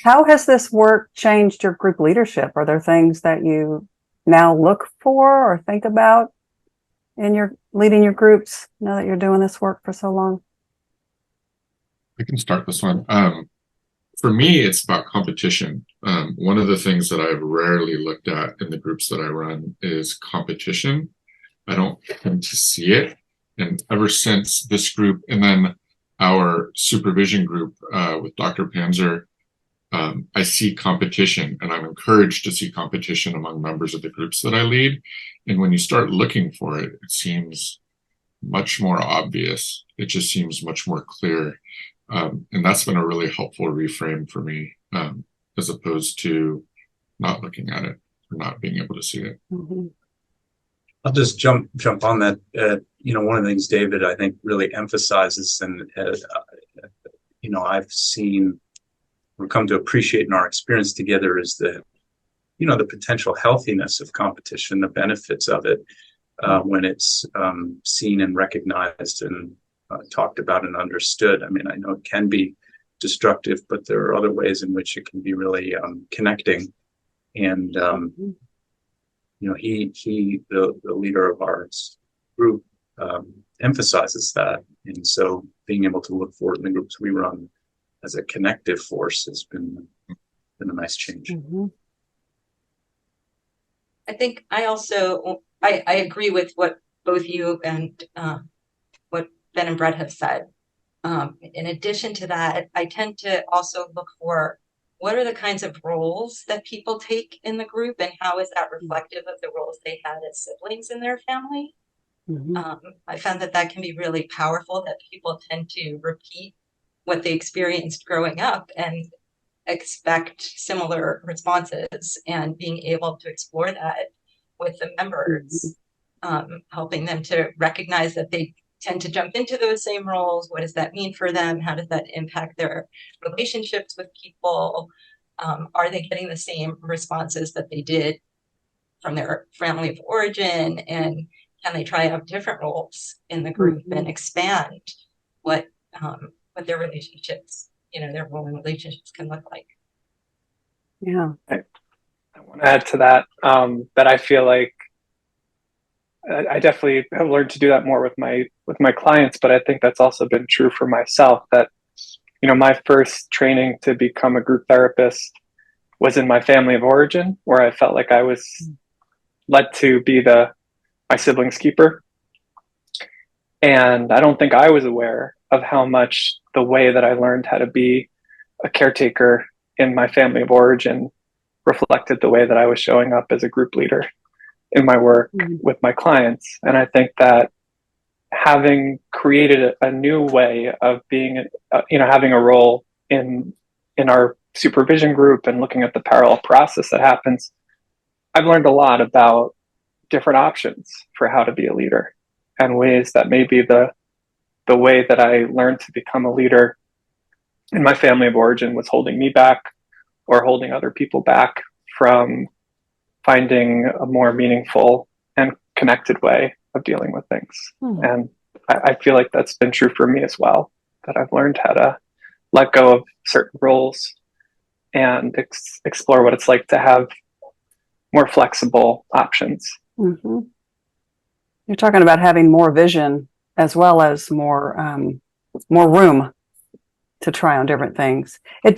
How has this work changed your group leadership? Are there things that you now look for or think about in your leading your groups now that you're doing this work for so long? I can start this one. For me, it's about competition. One of the things that I've rarely looked at in the groups that I run is competition. I don't tend to see it. And ever since this group and then our supervision group with Dr. Panzer, I see competition, and I'm encouraged to see competition among members of the groups that I lead. And when you start looking for it, it seems much more obvious. It just seems much more clear. And that's been a really helpful reframe for me, as opposed to not looking at it or not being able to see it. Mm-hmm. I'll just jump on that. One of the things David, I think, really emphasizes, and I've seen or come to appreciate in our experience together, is the potential healthiness of competition, the benefits of it when it's seen and recognized and talked about and understood. I mean, I know it can be destructive, but there are other ways in which it can be really connecting. And the leader of our group emphasizes that, and so being able to look for it in the groups we run as a connective force has been a nice change. Mm-hmm. I think I also I agree with what both you and what Ben and Brett have said. In addition to that, I tend to also look for what are the kinds of roles that people take in the group, and how is that reflective of the roles they had as siblings in their family. Mm-hmm. I found that can be really powerful, that people tend to repeat what they experienced growing up and expect similar responses, and being able to explore that with the members, helping them to recognize that they tend to jump into those same roles. What does that mean for them? How does that impact their relationships with people? Are they getting the same responses that they did from their family of origin? And can they try out different roles in the group and expand what their relationships, their role in relationships can look like? Yeah. I want to add to that, that I feel like I definitely have learned to do that more with my clients, but I think that's also been true for myself, that, my first training to become a group therapist was in my family of origin, where I felt like I was led to be my sibling's keeper. And I don't think I was aware of how much the way that I learned how to be a caretaker in my family of origin reflected the way that I was showing up as a group leader in my work with my clients. And I think that having created a new way of being, having a role in our supervision group and looking at the parallel process that happens, I've learned a lot about different options for how to be a leader, and ways that maybe the way that I learned to become a leader in my family of origin was holding me back, or holding other people back from finding a more meaningful and connected way of dealing with things. And I feel like that's been true for me as well, that I've learned how to let go of certain roles and explore what it's like to have more flexible options. Mm-hmm. You're talking about having more vision as well as more room to try on different things. It